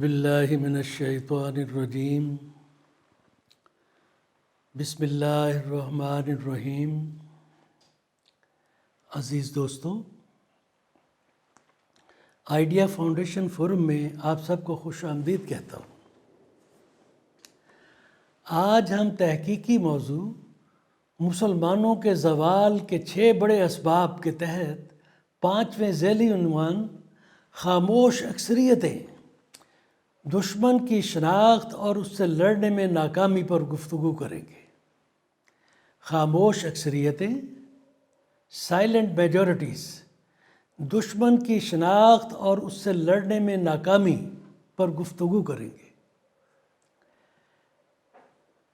باللہ من الشیطان الرجیم بسم اللہ الرحمن الرحیم۔ عزیز دوستوں، آئیڈیا فاؤنڈیشن فورم میں آپ سب کو خوش آمدید کہتا ہوں۔ آج ہم تحقیقی موضوع مسلمانوں کے زوال کے 6 بڑے اسباب کے تحت 5ویں ذیلی عنوان خاموش اکثریتیں، دشمن کی شناخت اور اس سے لڑنے میں ناکامی پر گفتگو کریں گے۔ خاموش اکثریتیں، سائلنٹ میجورٹیز، دشمن کی شناخت اور اس سے لڑنے میں ناکامی پر گفتگو کریں گے۔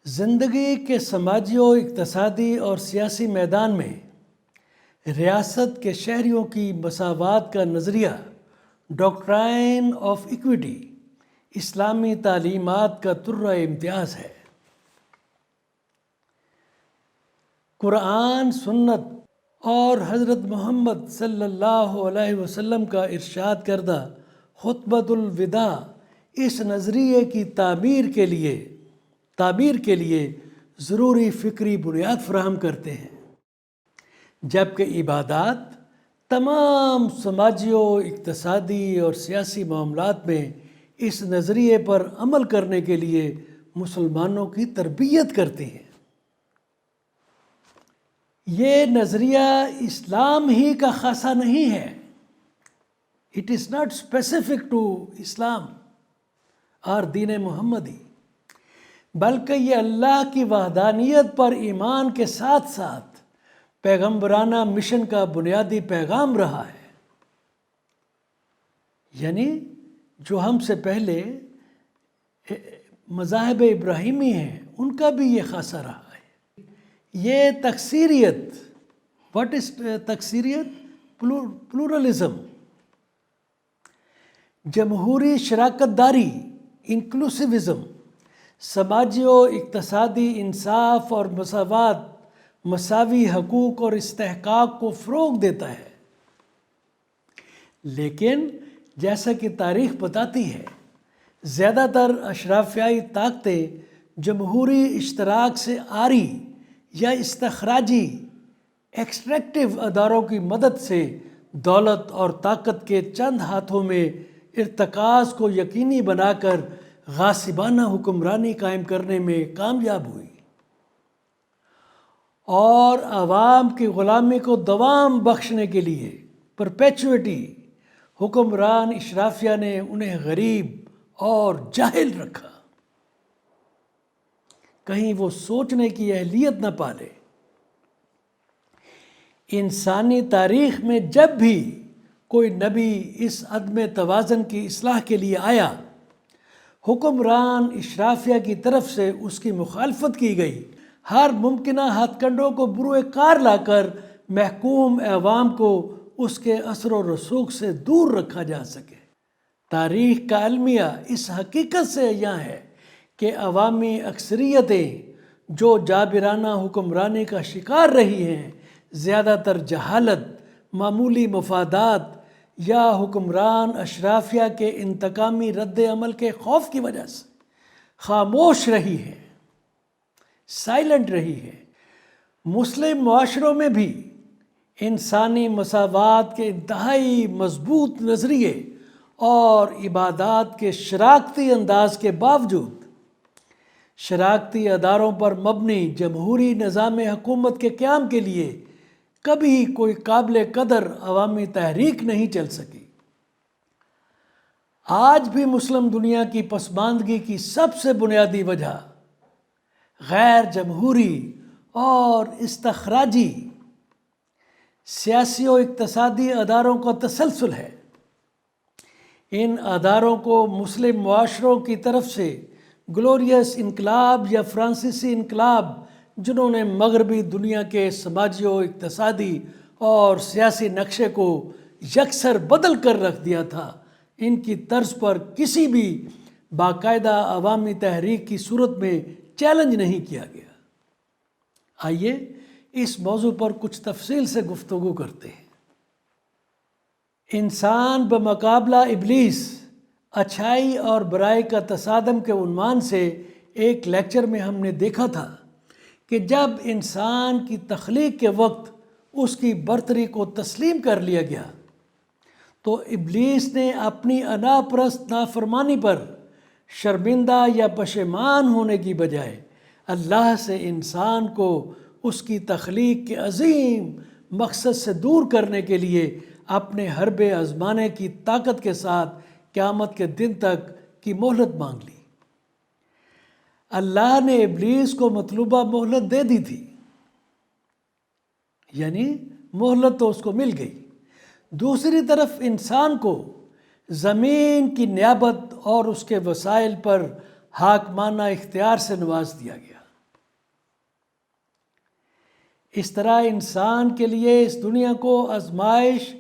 زندگی کے سماجی و اقتصادی اور سیاسی میدان میں ریاست کے شہریوں کی مساوات کا نظریہ ڈاکٹرائن آف ایکویٹی اسلامی تعلیمات کا طرہ امتیاز ہے۔ قرآن، سنت اور حضرت محمد صلی اللہ علیہ وسلم کا ارشاد کردہ خطبۃ الوداع اس نظریے کی تعبیر کے لیے ضروری فکری بنیاد فراہم کرتے ہیں، جبکہ عبادات تمام سماجی و اقتصادی اور سیاسی معاملات میں اس نظریے پر عمل کرنے کے لیے مسلمانوں کی تربیت کرتی ہیں۔ یہ نظریہ اسلام ہی کا خاصہ نہیں ہے۔ It is not specific to اسلام اور دین محمدی، بلکہ یہ اللہ کی وحدانیت پر ایمان کے ساتھ ساتھ پیغمبرانہ مشن کا بنیادی پیغام رہا ہے۔ یعنی جو ہم سے پہلے مذاہب ابراہیمی ہیں ان کا بھی یہ خاصہ رہا ہے۔ یہ تکثیریت، واٹ از تکثیریت؟ پلورلزم، جمہوری شراکت داری، انکلوسیوزم، سماجی و اقتصادی انصاف اور مساوات، مساوی حقوق اور استحقاق کو فروغ دیتا ہے۔ لیکن جیسا کہ تاریخ بتاتی ہے، زیادہ تر اشرافیائی طاقتیں جمہوری اشتراک سے عاری یا استخراجی ایکسٹریکٹو اداروں کی مدد سے دولت اور طاقت کے چند ہاتھوں میں ارتکاز کو یقینی بنا کر غاصبانہ حکمرانی قائم کرنے میں کامیاب ہوئی اور عوام کی غلامی کو دوام بخشنے کے لیے پرپیچوٹی حکمران اشرافیہ نے انہیں غریب اور جاہل رکھا، کہیں وہ سوچنے کی اہلیت نہ پالے۔ انسانی تاریخ میں جب بھی کوئی نبی اس عدم توازن کی اصلاح کے لیے آیا، حکمران اشرافیہ کی طرف سے اس کی مخالفت کی گئی، ہر ممکنہ ہتھ کنڈوں کو بروئے کار لا کر محکوم عوام کو اس کے اثر و رسوخ سے دور رکھا جا سکے۔ تاریخ کا المیہ اس حقیقت سے یہاں ہے کہ عوامی اکثریتیں جو جابرانہ حکمرانی کا شکار رہی ہیں، زیادہ تر جہالت، معمولی مفادات یا حکمران اشرافیہ کے انتقامی رد عمل کے خوف کی وجہ سے خاموش رہی ہے، سائلنٹ رہی ہے۔ مسلم معاشروں میں بھی انسانی مساوات کے انتہائی مضبوط نظریے اور عبادات کے شراکتی انداز کے باوجود شراکتی اداروں پر مبنی جمہوری نظام حکومت کے قیام کے لیے کبھی کوئی قابل قدر عوامی تحریک نہیں چل سکی۔ آج بھی مسلم دنیا کی پسماندگی کی سب سے بنیادی وجہ غیر جمہوری اور استخراجی سیاسی و اقتصادی اداروں کا تسلسل ہے۔ ان اداروں کو مسلم معاشروں کی طرف سے گلوریس انقلاب یا فرانسیسی انقلاب، جنہوں نے مغربی دنیا کے سماجی و اقتصادی اور سیاسی نقشے کو یکسر بدل کر رکھ دیا تھا، ان کی طرز پر کسی بھی باقاعدہ عوامی تحریک کی صورت میں چیلنج نہیں کیا گیا۔ آئیے اس موضوع پر کچھ تفصیل سے گفتگو کرتے ہیں۔ انسان بمقابلہ ابلیس اچھائی اور برائی کا تصادم کے عنوان سے ایک لیکچر میں ہم نے دیکھا تھا کہ جب انسان کی تخلیق کے وقت اس کی برتری کو تسلیم کر لیا گیا تو ابلیس نے اپنی انا پرست نافرمانی پر شرمندہ یا پشیمان ہونے کی بجائے اللہ سے انسان کو اس کی تخلیق کے عظیم مقصد سے دور کرنے کے لیے اپنے حرب آزمانے کی طاقت کے ساتھ قیامت کے دن تک کی مہلت مانگ لی۔ اللہ نے ابلیس کو مطلوبہ مہلت دے دی تھی، یعنی مہلت تو اس کو مل گئی۔ دوسری طرف انسان کو زمین کی نیابت اور اس کے وسائل پر حاکمانہ اختیار سے نواز دیا گیا۔ اس طرح انسان کے لیے اس دنیا کو آزمائش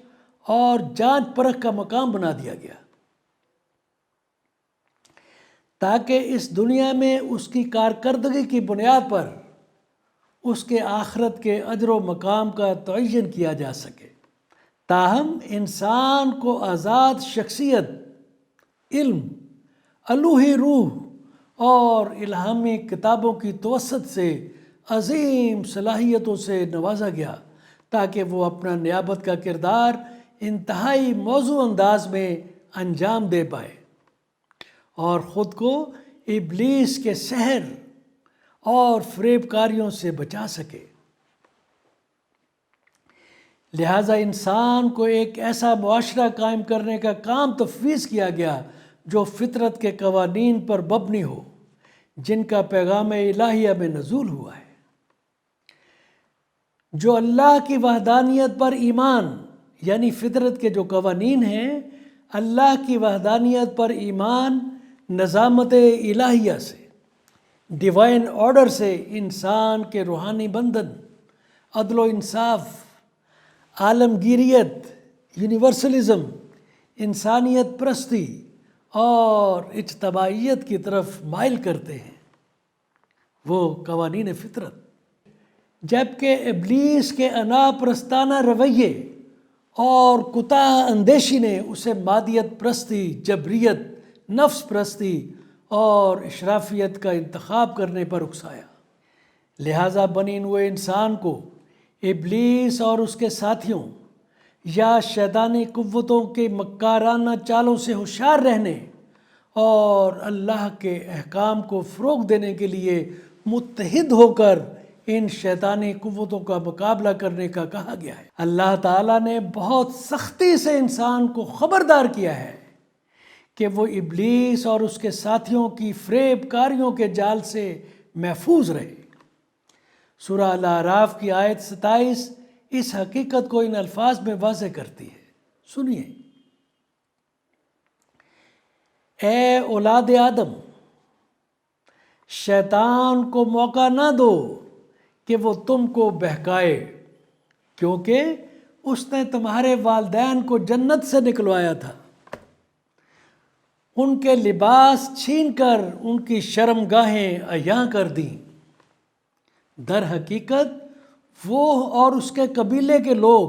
اور جانچ پرکھ کا مقام بنا دیا گیا تاکہ اس دنیا میں اس کی کارکردگی کی بنیاد پر اس کے آخرت کے اجر و مقام کا تعین کیا جا سکے۔ تاہم انسان کو آزاد شخصیت، علم، الوہی روح اور الہامی کتابوں کی توسط سے عظیم صلاحیتوں سے نوازا گیا تاکہ وہ اپنا نیابت کا کردار انتہائی موزوں انداز میں انجام دے پائے اور خود کو ابلیس کے سحر اور فریب کاریوں سے بچا سکے۔ لہٰذا انسان کو ایک ایسا معاشرہ قائم کرنے کا کام تفویض کیا گیا جو فطرت کے قوانین پر مبنی ہو، جن کا پیغام الہیہ میں نزول ہوا ہے، جو اللہ کی وحدانیت پر ایمان، یعنی فطرت کے جو قوانین ہیں، اللہ کی وحدانیت پر ایمان، نظامت الہیہ سے، ڈیوائن آرڈر سے انسان کے روحانی بندھن، عدل و انصاف، عالمگیریت، یونیورسلزم، انسانیت پرستی اور اجتماعیت کی طرف مائل کرتے ہیں، وہ قوانین فطرت۔ جبکہ ابلیس کے انا پرستانہ رویے اور کوتاہ اندیشی نے اسے مادیت پرستی، جبریت، نفس پرستی اور اشرافیت کا انتخاب کرنے پر اکسایا۔ لہٰذا بنی نوع انسان کو ابلیس اور اس کے ساتھیوں یا شیطانی قوتوں کے مکارانہ چالوں سے ہوشیار رہنے اور اللہ کے احکام کو فروغ دینے کے لیے متحد ہو کر ان شیطانی قوتوں کا مقابلہ کرنے کا کہا گیا ہے۔ اللہ تعالیٰ نے بہت سختی سے انسان کو خبردار کیا ہے کہ وہ ابلیس اور اس کے ساتھیوں کی فریب کاریوں کے جال سے محفوظ رہے۔ سورہ الاعراف کی آیت 27 اس حقیقت کو ان الفاظ میں واضح کرتی ہے، سنیے۔ اے اولاد آدم، شیطان کو موقع نہ دو کہ وہ تم کو بہکائے، کیونکہ اس نے تمہارے والدین کو جنت سے نکلوایا تھا، ان کے لباس چھین کر ان کی شرم گاہیں عیاں کر دیں۔ در حقیقت وہ اور اس کے قبیلے کے لوگ،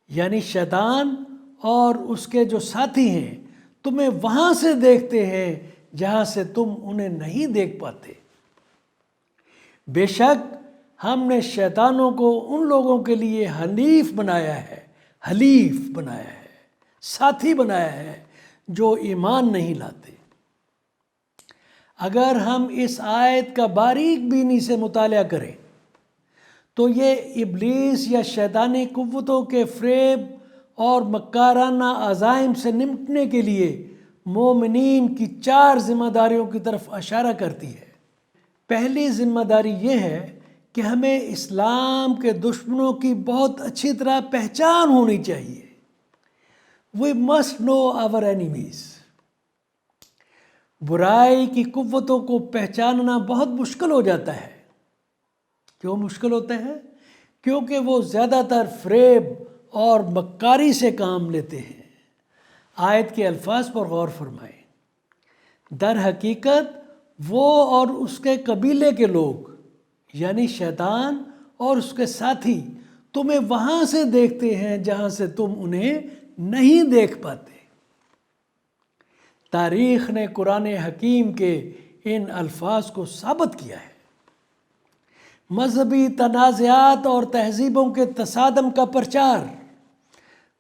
یعنی شیطان اور اس کے جو ساتھی ہیں، تمہیں وہاں سے دیکھتے ہیں جہاں سے تم انہیں نہیں دیکھ پاتے۔ بے شک ہم نے شیطانوں کو ان لوگوں کے لیے حلیف بنایا ہے، ساتھی بنایا ہے جو ایمان نہیں لاتے۔ اگر ہم اس آیت کا باریک بینی سے مطالعہ کریں تو یہ ابلیس یا شیطانی قوتوں کے فریب اور مکارانہ عزائم سے نمٹنے کے لیے مومنین کی 4 ذمہ داریوں کی طرف اشارہ کرتی ہے۔ پہلی ذمہ داری یہ ہے کہ ہمیں اسلام کے دشمنوں کی بہت اچھی طرح پہچان ہونی چاہیے۔ We must know our enemies۔ برائی کی قوتوں کو پہچاننا بہت مشکل ہو جاتا ہے۔ کیوں مشکل ہوتا ہے؟ کیونکہ وہ زیادہ تر فریب اور مکاری سے کام لیتے ہیں۔ آیت کے الفاظ پر غور فرمائیں۔ در حقیقت وہ اور اس کے قبیلے کے لوگ، یعنی شیطان اور اس کے ساتھی، تمہیں وہاں سے دیکھتے ہیں جہاں سے تم انہیں نہیں دیکھ پاتے۔ تاریخ نے قرآن حکیم کے ان الفاظ کو ثابت کیا ہے۔ مذہبی تنازعات اور تہذیبوں کے تصادم کا پرچار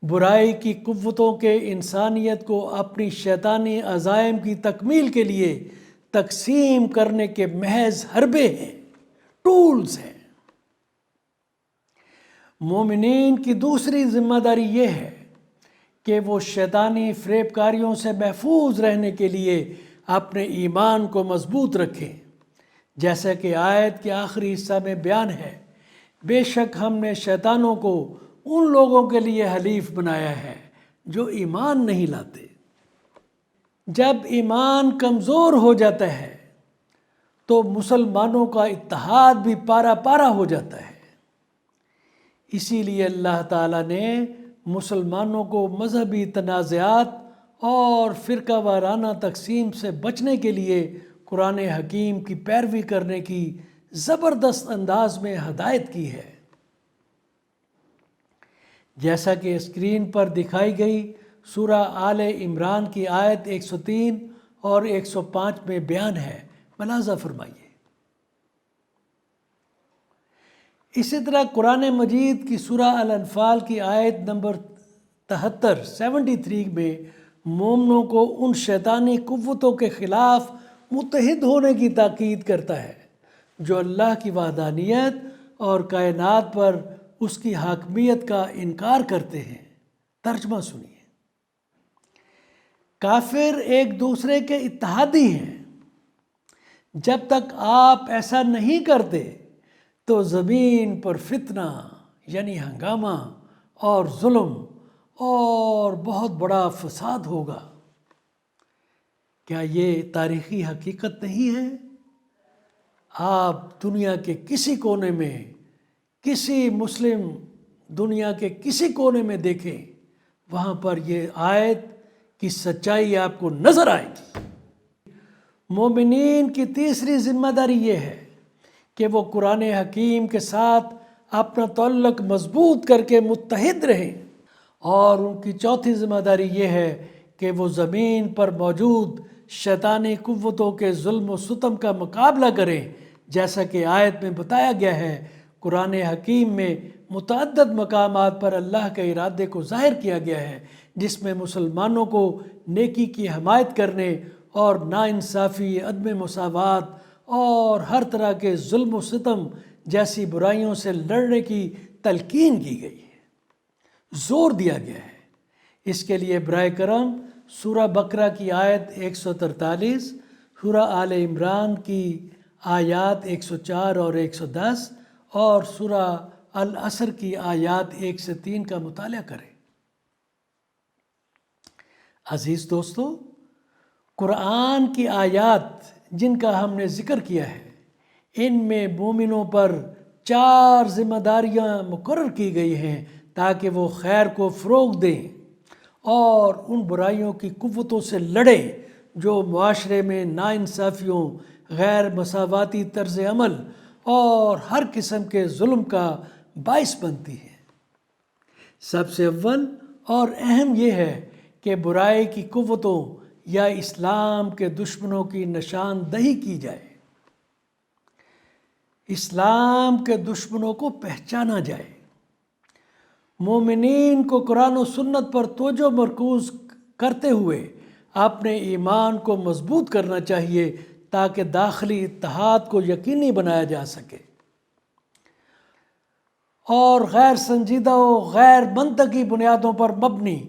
برائی کی قوتوں کے انسانیت کو اپنی شیطانی عزائم کی تکمیل کے لیے تقسیم کرنے کے محض حربے ہیں، ٹولز ہیں۔ مومنین کی دوسری ذمہ داری یہ ہے کہ وہ شیطانی فریب کاریوں سے محفوظ رہنے کے لیے اپنے ایمان کو مضبوط رکھیں، جیسا کہ آیت کے آخری حصہ میں بیان ہے، بے شک ہم نے شیطانوں کو ان لوگوں کے لیے حلیف بنایا ہے جو ایمان نہیں لاتے۔ جب ایمان کمزور ہو جاتا ہے تو مسلمانوں کا اتحاد بھی پارا پارا ہو جاتا ہے۔ اسی لیے اللہ تعالیٰ نے مسلمانوں کو مذہبی تنازعات اور فرقہ وارانہ تقسیم سے بچنے کے لیے قرآن حکیم کی پیروی کرنے کی زبردست انداز میں ہدایت کی ہے، جیسا کہ اسکرین پر دکھائی گئی سورہ آل عمران کی آیت 103 اور 105 میں بیان ہے، ملاحظہ فرمائیے۔ اسی طرح قرآن مجید کی سورہ الانفال کی آیت نمبر 73 میں مومنوں کو ان شیطانی قوتوں کے خلاف متحد ہونے کی تاکید کرتا ہے جو اللہ کی وحدانیت اور کائنات پر اس کی حاکمیت کا انکار کرتے ہیں۔ ترجمہ سنیے۔ کافر ایک دوسرے کے اتحادی ہیں۔ جب تک آپ ایسا نہیں کرتے تو زمین پر فتنہ یعنی ہنگامہ اور ظلم اور بہت بڑا فساد ہوگا۔ کیا یہ تاریخی حقیقت نہیں ہے؟ آپ دنیا کے کسی کونے میں، کسی مسلم دنیا کے کسی کونے میں دیکھیں، وہاں پر یہ آیت کی سچائی آپ کو نظر آئے گی۔ مومنین کی تیسری ذمہ داری یہ ہے کہ وہ قرآن حکیم کے ساتھ اپنا تعلق مضبوط کر کے متحد رہیں، اور ان کی چوتھی ذمہ داری یہ ہے کہ وہ زمین پر موجود شیطانی قوتوں کے ظلم و ستم کا مقابلہ کریں، جیسا کہ آیت میں بتایا گیا ہے۔ قرآن حکیم میں متعدد مقامات پر اللہ کے ارادے کو ظاہر کیا گیا ہے، جس میں مسلمانوں کو نیکی کی حمایت کرنے اور ناانصافی، عدم مساوات اور ہر طرح کے ظلم و ستم جیسی برائیوں سے لڑنے کی تلقین کی گئی ہے، زور دیا گیا ہے۔ اس کے لیے برائے کرم سورہ بقرہ کی آیت 143، سورہ آل عمران کی آیات 104 اور 110 اور سورہ العصر کی آیات 1 سے 3 کا مطالعہ کریں۔ عزیز دوستو، قرآن کی آیات جن کا ہم نے ذکر کیا ہے، ان میں مومنوں پر 4 ذمہ داریاں مقرر کی گئی ہیں تاکہ وہ خیر کو فروغ دیں اور ان برائیوں کی قوتوں سے لڑیں جو معاشرے میں ناانصافیوں، غیر مساواتی طرز عمل اور ہر قسم کے ظلم کا باعث بنتی ہے۔ سب سے اول اور اہم یہ ہے کہ برائی کی قوتوں یا اسلام کے دشمنوں کی نشاندہی کی جائے، اسلام کے دشمنوں کو پہچانا جائے۔ مومنین کو قرآن و سنت پر توجہ مرکوز کرتے ہوئے اپنے ایمان کو مضبوط کرنا چاہیے تاکہ داخلی اتحاد کو یقینی بنایا جا سکے، اور غیر سنجیدہ و غیر منطقی بنیادوں پر مبنی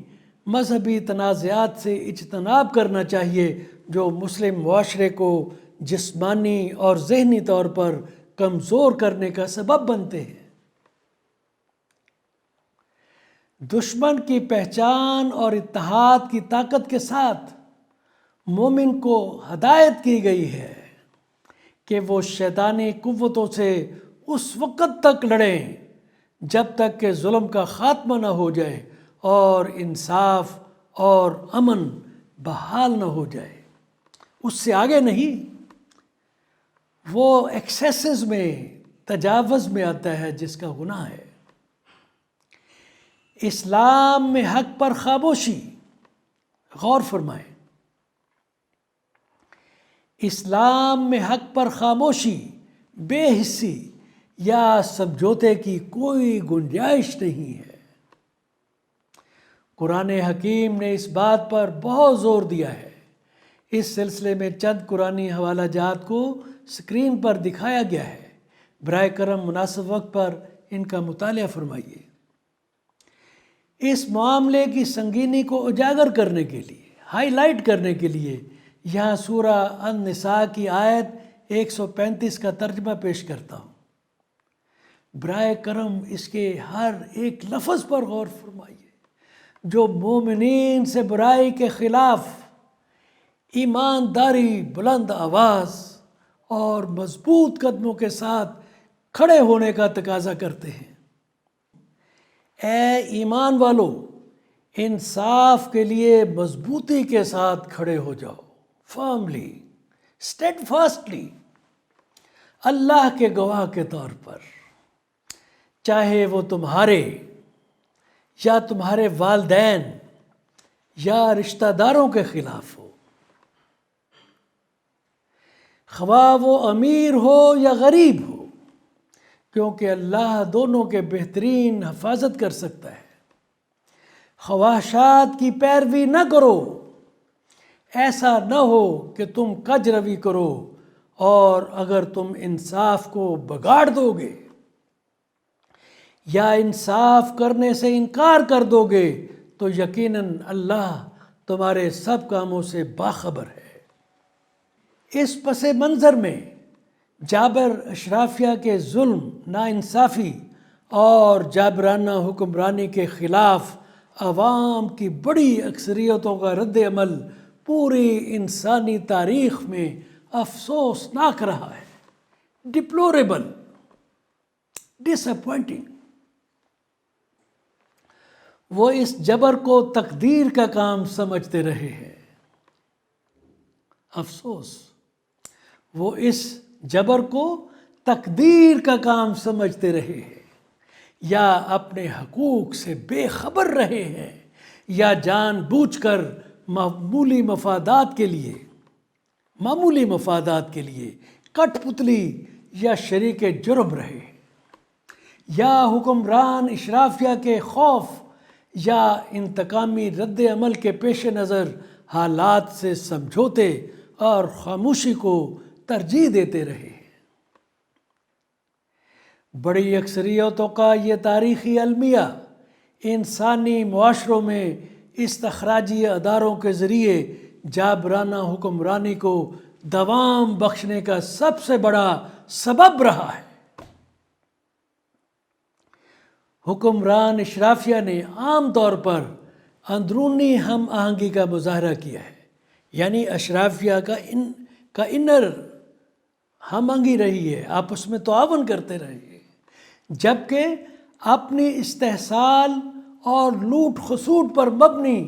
مذہبی تنازعات سے اجتناب کرنا چاہیے جو مسلم معاشرے کو جسمانی اور ذہنی طور پر کمزور کرنے کا سبب بنتے ہیں۔ دشمن کی پہچان اور اتحاد کی طاقت کے ساتھ مومن کو ہدایت کی گئی ہے کہ وہ شیطانی قوتوں سے اس وقت تک لڑیں جب تک کہ ظلم کا خاتمہ نہ ہو جائے اور انصاف اور امن بحال نہ ہو جائے۔ اس سے آگے نہیں، وہ ایکسیسز میں، تجاوز میں آتا ہے جس کا گناہ ہے۔ اسلام میں حق پر خاموشی، غور فرمائیں، اسلام میں حق پر خاموشی، بے حسی یا سمجھوتے کی کوئی گنجائش نہیں ہے۔ قرآن حکیم نے اس بات پر بہت زور دیا ہے۔ اس سلسلے میں چند قرآنی حوالہ جات کو اسکرین پر دکھایا گیا ہے، براہ کرم مناسب وقت پر ان کا مطالعہ فرمائیے۔ اس معاملے کی سنگینی کو اجاگر کرنے کے لیے، ہائی لائٹ کرنے کے لیے یہاں سورہ النساء کی آیت 135 کا ترجمہ پیش کرتا ہوں۔ براہ کرم اس کے ہر ایک لفظ پر غور فرمائیے، جو مومنین سے برائی کے خلاف ایمانداری، بلند آواز اور مضبوط قدموں کے ساتھ کھڑے ہونے کا تقاضا کرتے ہیں۔ اے ایمان والو، انصاف کے لیے مضبوطی کے ساتھ کھڑے ہو جاؤ، فرملی، اسٹیڈ فاسٹلی، اللہ کے گواہ کے طور پر، چاہے وہ تمہارے یا تمہارے والدین یا رشتہ داروں کے خلاف ہو، خواہ وہ امیر ہو یا غریب ہو، کیونکہ اللہ دونوں کے بہترین حفاظت کر سکتا ہے۔ خواہشات کی پیروی نہ کرو، ایسا نہ ہو کہ تم کج روی کرو، اور اگر تم انصاف کو بگاڑ دو گے یا انصاف کرنے سے انکار کر دو گے تو یقیناً اللہ تمہارے سب کاموں سے باخبر ہے۔ اس پس منظر میں جابر اشرافیہ کے ظلم، ناانصافی اور جابرانہ حکمرانی کے خلاف عوام کی بڑی اکثریتوں کا رد عمل پوری انسانی تاریخ میں افسوسناک رہا ہے، ڈپلوریبل، ڈس اپوائنٹنگ۔ وہ اس جبر کو تقدیر کا کام سمجھتے رہے ہیں، افسوس، وہ اس جبر کو تقدیر کا کام سمجھتے رہے ہیں، یا اپنے حقوق سے بے خبر رہے ہیں، یا جان بوجھ کر معمولی مفادات کے لیے کٹ پتلی یا شریک جرم رہے، یا حکمران اشرافیہ کے خوف یا انتقامی رد عمل کے پیش نظر حالات سے سمجھوتے اور خاموشی کو ترجیح دیتے رہے۔ بڑی اکثریتوں کا یہ تاریخی المیہ انسانی معاشروں میں استخراجی اداروں کے ذریعے جابرانہ حکمرانی کو دوام بخشنے کا سب سے بڑا سبب رہا ہے۔ حکمران اشرافیہ نے عام طور پر اندرونی ہم آہنگی کا مظاہرہ کیا ہے، یعنی اشرافیہ کا انر ہم آہنگی رہی ہے، آپس میں تعاون کرتے رہے، جبکہ اپنی استحصال اور لوٹ خسوٹ پر مبنی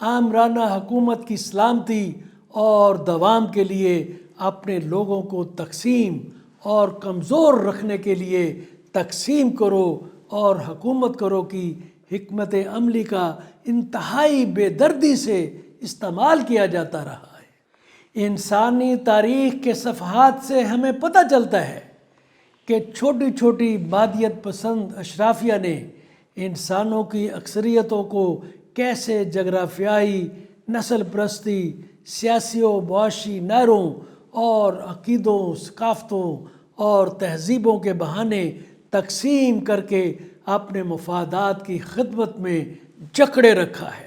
آمرانہ حکومت کی سلامتی اور دوام کے لیے اپنے لوگوں کو تقسیم اور کمزور رکھنے کے لیے تقسیم کرو اور حکومت کرو کی حکمت عملی کا انتہائی بے دردی سے استعمال کیا جاتا رہا ہے۔ انسانی تاریخ کے صفحات سے ہمیں پتہ چلتا ہے کہ چھوٹی چھوٹی مادیت پسند اشرافیہ نے انسانوں کی اکثریتوں کو کیسے جغرافیائی، نسل پرستی، سیاسی و معاشی نعروں اور عقیدوں، ثقافتوں اور تہذیبوں کے بہانے تقسیم کر کے اپنے مفادات کی خدمت میں جکڑے رکھا ہے۔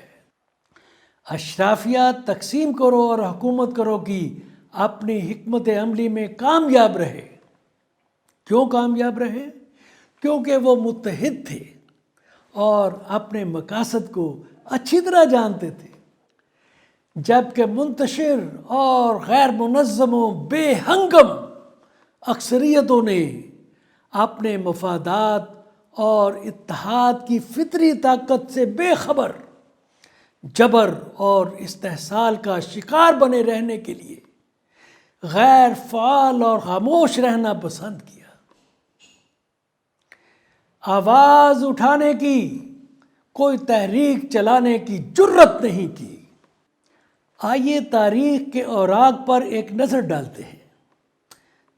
اشرافیہ تقسیم کرو اور حکومت کرو کی اپنی حکمت عملی میں کامیاب رہے۔ کیوں کامیاب رہے؟ کیونکہ وہ متحد تھے اور اپنے مقاصد کو اچھی طرح جانتے تھے، جبکہ منتشر اور غیر منظم و بے ہنگم اکثریتوں نے اپنے مفادات اور اتحاد کی فطری طاقت سے بے خبر جبر اور استحصال کا شکار بنے رہنے کے لیے غیر فعال اور خاموش رہنا پسند کیا۔ آواز اٹھانے کی، کوئی تحریک چلانے کی جرت نہیں کی۔ آئیے تاریخ کے اوراق پر ایک نظر ڈالتے ہیں۔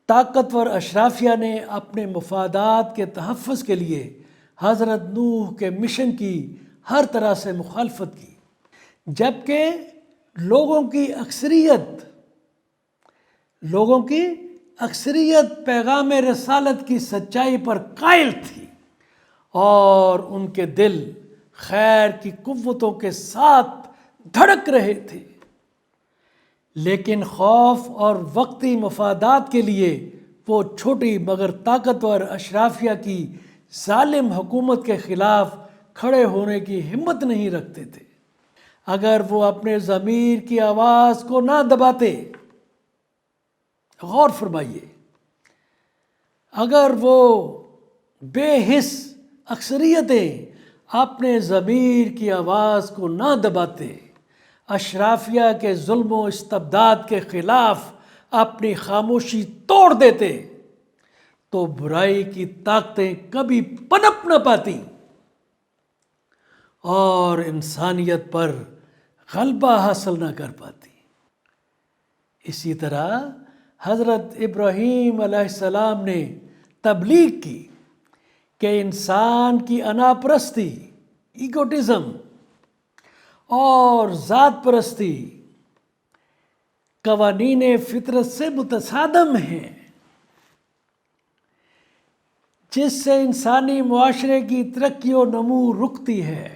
طاقتور اشرافیہ نے اپنے مفادات کے تحفظ کے لیے حضرت نوح کے مشن کی ہر طرح سے مخالفت کی، جبکہ لوگوں کی اکثریت پیغام رسالت کی سچائی پر قائل تھی اور ان کے دل خیر کی قوتوں کے ساتھ دھڑک رہے تھے، لیکن خوف اور وقتی مفادات کے لیے وہ چھوٹی مگر طاقتور اشرافیہ کی ظالم حکومت کے خلاف کھڑے ہونے کی ہمت نہیں رکھتے تھے۔ اگر وہ اپنے ضمیر کی آواز کو نہ دباتے، غور فرمائیے، اگر وہ بے حس اکثریتیں اپنے ضمیر کی آواز کو نہ دباتے، اشرافیہ کے ظلم و استبداد کے خلاف اپنی خاموشی توڑ دیتے، تو برائی کی طاقتیں کبھی پنپ نہ پاتی اور انسانیت پر غلبہ حاصل نہ کر پاتی۔ اسی طرح حضرت ابراہیم علیہ السلام نے تبلیغ کی کہ انسان کی انا پرستی، ایگوٹزم اور ذات پرستی قوانین فطرت سے متصادم ہیں، جس سے انسانی معاشرے کی ترقی و نمو رکتی ہے،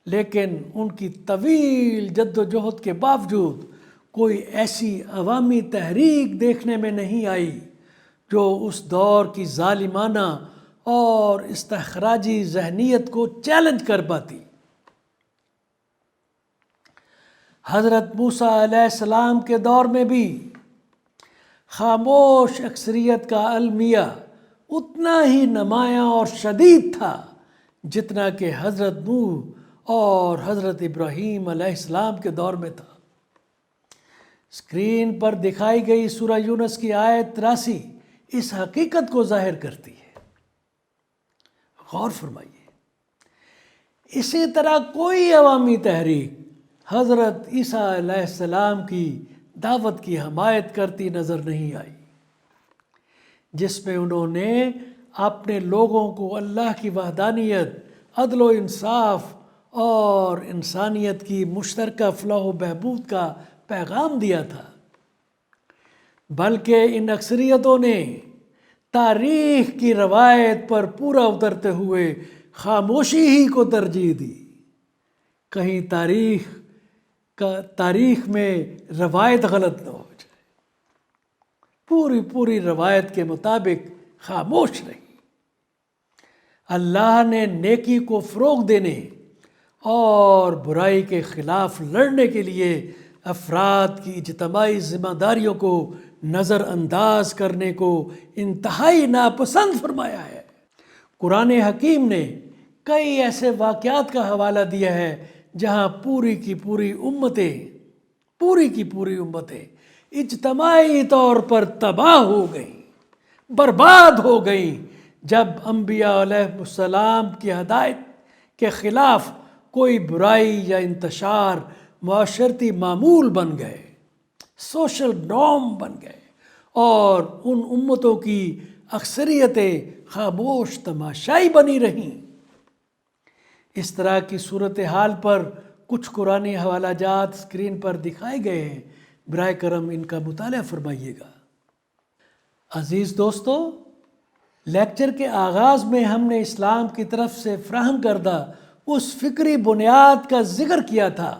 لیکن ان کی طویل جد و جہد کے باوجود کوئی ایسی عوامی تحریک دیکھنے میں نہیں آئی جو اس دور کی ظالمانہ اور استخراجی ذہنیت کو چیلنج کر پاتی۔ حضرت موسیٰ علیہ السلام کے دور میں بھی خاموش اکثریت کا المیہ اتنا ہی نمایاں اور شدید تھا جتنا کہ حضرت نوح اور حضرت ابراہیم علیہ السلام کے دور میں تھا۔ اسکرین پر دکھائی گئی سورہ یونس کی آیت 83 اس حقیقت کو ظاہر کرتی ہے۔ غور فرمائیے، اسی طرح کوئی عوامی تحریک حضرت عیسیٰ علیہ السلام کی دعوت کی حمایت کرتی نظر نہیں آئی، جس میں انہوں نے اپنے لوگوں کو اللہ کی وحدانیت، عدل و انصاف اور انسانیت کی مشترکہ فلاح و بہبود کا پیغام دیا تھا، بلکہ ان اکثریتوں نے تاریخ کی روایت پر پورا اترتے ہوئے خاموشی ہی کو ترجیح دی۔ کہیں تاریخ میں روایت غلط نہ ہو جائے، پوری روایت کے مطابق خاموش رہی۔ اللہ نے نیکی کو فروغ دینے اور برائی کے خلاف لڑنے کے لیے افراد کی اجتماعی ذمہ داریوں کو نظر انداز کرنے کو انتہائی ناپسند فرمایا ہے۔ قرآن حکیم نے کئی ایسے واقعات کا حوالہ دیا ہے جہاں پوری کی پوری امتیں اجتماعی طور پر تباہ ہو گئیں، برباد ہو گئیں، جب انبیاء علیہ السلام کی ہدایت کے خلاف کوئی برائی یا انتشار معاشرتی معمول بن گئے، سوشل نارم بن گئے، اور ان امتوں کی اکثریتیں خاموش تماشائی بنی رہیں۔ اس طرح کی صورتحال پر کچھ قرآنی حوالہ جات اسکرین پر دکھائے گئے ہیں، براہ کرم ان کا مطالعہ فرمائیے گا۔ عزیز دوستو، لیکچر کے آغاز میں ہم نے اسلام کی طرف سے فراہم کردہ اس فکری بنیاد کا ذکر کیا تھا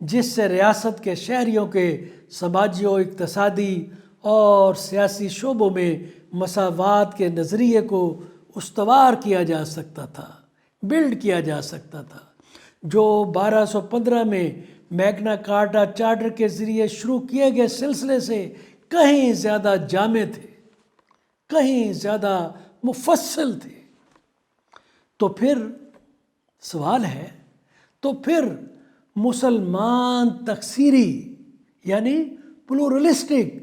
جس سے ریاست کے شہریوں کے سماجی و اقتصادی اور سیاسی شعبوں میں مساوات کے نظریے کو استوار کیا جا سکتا تھا، بلڈ کیا جا سکتا تھا، جو 1215 میں میگنا کارٹا چارٹر کے ذریعے شروع کیے گئے سلسلے سے کہیں زیادہ جامع تھے، کہیں زیادہ مفصل تھے۔ تو پھر سوال ہے، تو پھر مسلمان تکثیری یعنی پلورلسٹک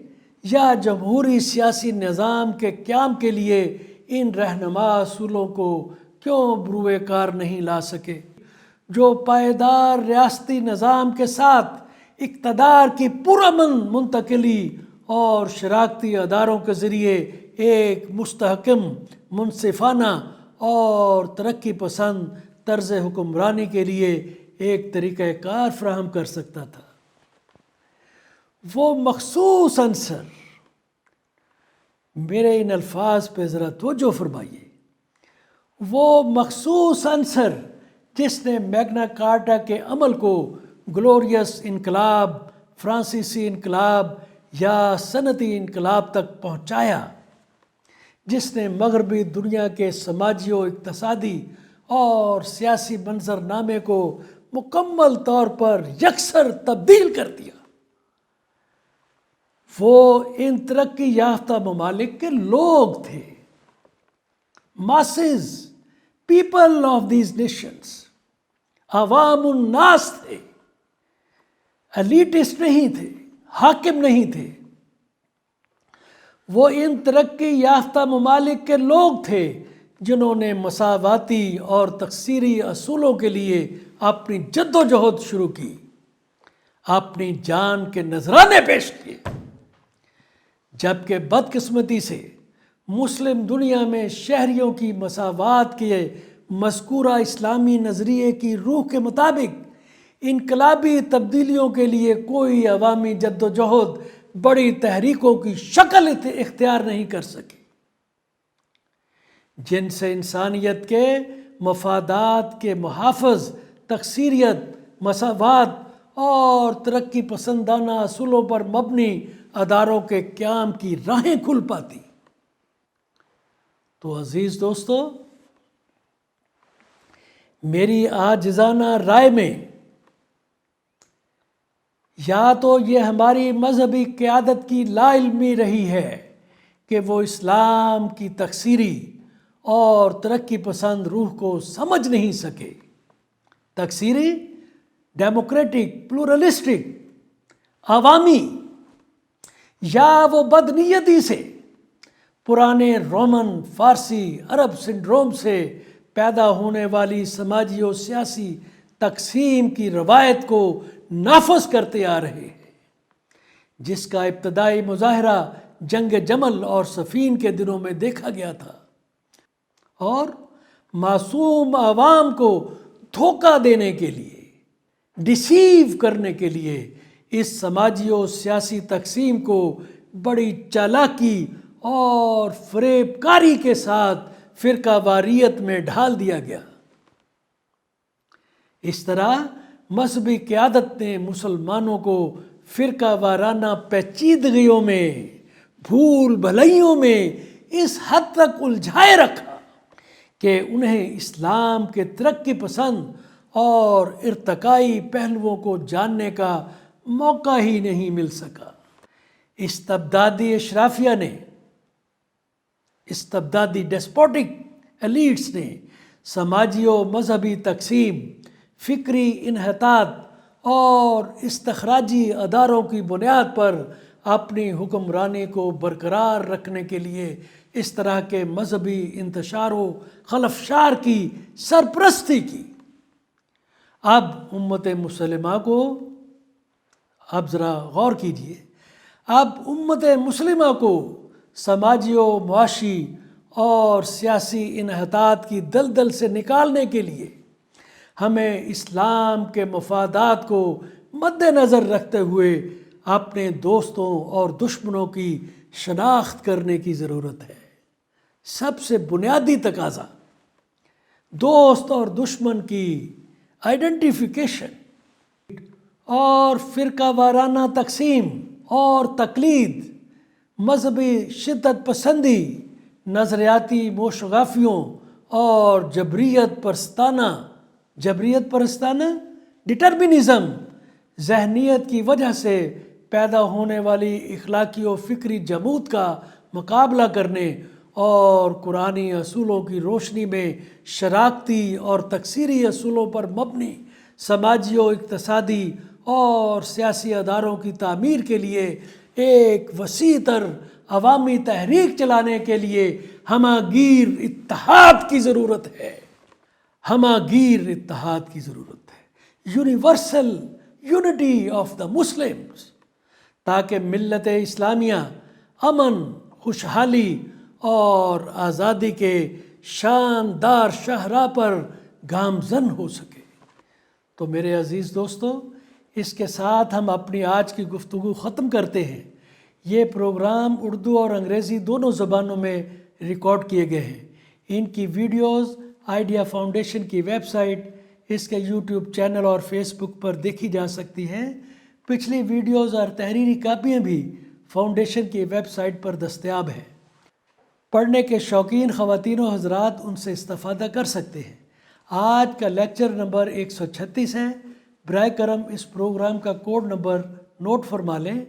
یا جمہوری سیاسی نظام کے قیام کے لیے ان رہنما اصولوں کو کیوں بروئے کار نہیں لا سکے، جو پائیدار ریاستی نظام کے ساتھ اقتدار کی پرامن منتقلی اور شراکتی اداروں کے ذریعے ایک مستحکم، منصفانہ اور ترقی پسند طرز حکمرانی کے لیے ایک طریقہ کار فراہم کر سکتا تھا۔ وہ مخصوص عنصر، میرے ان الفاظ پہ ذرا توجہ فرمائیے، وہ مخصوص عنصر جس نے میگنا کارٹا کے عمل کو گلوریس انقلاب، فرانسیسی انقلاب یا صنعتی انقلاب تک پہنچایا، جس نے مغربی دنیا کے سماجی و اقتصادی اور سیاسی منظرنامے کو مکمل طور پر یکسر تبدیل کر دیا، وہ ان ترقی یافتہ ممالک کے لوگ تھے۔ Masses, people of these nations, عوام الناس تھے، ایلیٹسٹ نہیں تھے، حاکم نہیں تھے۔ وہ ان ترقی یافتہ ممالک کے لوگ تھے جنہوں نے مساواتی اور تکثیری اصولوں کے لیے اپنی جد و جہد شروع کی، اپنی جان کے نذرانے پیش کیے، جبکہ بدقسمتی سے مسلم دنیا میں شہریوں کی مساوات کے مذکورہ اسلامی نظریے کی روح کے مطابق انقلابی تبدیلیوں کے لیے کوئی عوامی جد و جہد بڑی تحریکوں کی شکل اختیار نہیں کر سکی، جن سے انسانیت کے مفادات کے محافظ تکثیریت، مساوات اور ترقی پسندانہ اصولوں پر مبنی اداروں کے قیام کی راہیں کھل پاتی۔ تو عزیز دوستو، میری عاجزانہ رائے میں یا تو یہ ہماری مذہبی قیادت کی لا علمی رہی ہے کہ وہ اسلام کی تکثیری اور ترقی پسند روح کو سمجھ نہیں سکے، تکثیری، ڈیموکریٹک، پلورلسٹک، عوامی، یا وہ بدنیتی سے پرانے رومن، فارسی، عرب سنڈروم سے پیدا ہونے والی سماجی و سیاسی تقسیم کی روایت کو نافذ کرتے آ رہے ہیں، جس کا ابتدائی مظاہرہ جنگ جمل اور صفین کے دنوں میں دیکھا گیا تھا، اور معصوم عوام کو دھوکہ دینے کے لیے، ڈیسیو کرنے کے لیے اس سماجی و سیاسی تقسیم کو بڑی چالاکی اور فریب کاری کے ساتھ فرقہ واریت میں ڈھال دیا گیا۔ اس طرح مذہبی قیادت نے مسلمانوں کو فرقہ وارانہ پیچیدگیوں میں، بھول بھلائیوں میں اس حد تک الجھائے رکھا کہ انہیں اسلام کے ترقی پسند اور ارتقائی پہلوؤں کو جاننے کا موقع ہی نہیں مل سکا۔ استبدادی اشرافیہ نے، استبدادی ڈیسپوٹک ایلیٹس نے سماجی و مذہبی تقسیم، فکری انحطاط اور استخراجی اداروں کی بنیاد پر اپنی حکمرانی کو برقرار رکھنے کے لیے اس طرح کے مذہبی انتشار و خلفشار کی سرپرستی کی۔ اب امت مسلمہ کو، اب ذرا غور کیجئے، اب امت مسلمہ کو سماجی و معاشی اور سیاسی انحطاط کی دلدل سے نکالنے کے لیے ہمیں اسلام کے مفادات کو مد نظر رکھتے ہوئے اپنے دوستوں اور دشمنوں کی شناخت کرنے کی ضرورت ہے۔ سب سے بنیادی تقاضا دوست اور دشمن کی آئیڈینٹیفیکیشن اور فرقہ وارانہ تقسیم اور تقلید، مذہبی شدت پسندی، نظریاتی موشگافیوں اور جبریت پرستانہ ڈٹرمنزم ذہنیت کی وجہ سے پیدا ہونے والی اخلاقی و فکری جمود کا مقابلہ کرنے اور قرآنی اصولوں کی روشنی میں شراکتی اور تکثیری اصولوں پر مبنی سماجی و اقتصادی اور سیاسی اداروں کی تعمیر کے لیے ایک وسیع تر عوامی تحریک چلانے کے لیے ہمہ گیر اتحاد کی ضرورت ہے۔ ہمہ گیر اتحاد کی ضرورت ہے، universal unity of the Muslims, تاکہ ملت اسلامیہ امن، خوشحالی اور آزادی کے شاندار شاہراہ پر گامزن ہو سکے۔ تو میرے عزیز دوستو، اس کے ساتھ ہم اپنی آج کی گفتگو ختم کرتے ہیں۔ یہ پروگرام اردو اور انگریزی دونوں زبانوں میں ریکارڈ کیے گئے ہیں۔ ان کی ویڈیوز آئیڈیا فاؤنڈیشن کی ویب سائٹ، اس کے یوٹیوب چینل اور فیس بک پر دیکھی جا سکتی ہیں۔ پچھلی ویڈیوز اور تحریری کاپیاں بھی فاؤنڈیشن کی ویب سائٹ پر دستیاب ہیں۔ پڑھنے کے شوقین خواتین و حضرات ان سے استفادہ کر سکتے ہیں۔ آج کا لیکچر نمبر 136 ہے۔ برائے کرم اس پروگرام کا کوڈ نمبر نوٹ فرما لیں۔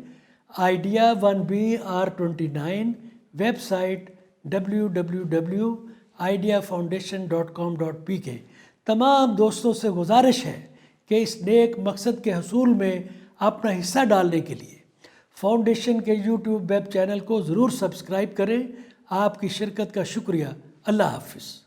Idea 1BR29، website www.ideafoundation.com.pk۔ تمام دوستوں سے گزارش ہے کہ اس نیک مقصد کے حصول میں اپنا حصہ ڈالنے کے لیے فاؤنڈیشن کے یوٹیوب ویب چینل کو ضرور سبسکرائب کریں۔ آپ کی شرکت کا شکریہ۔ اللہ حافظ۔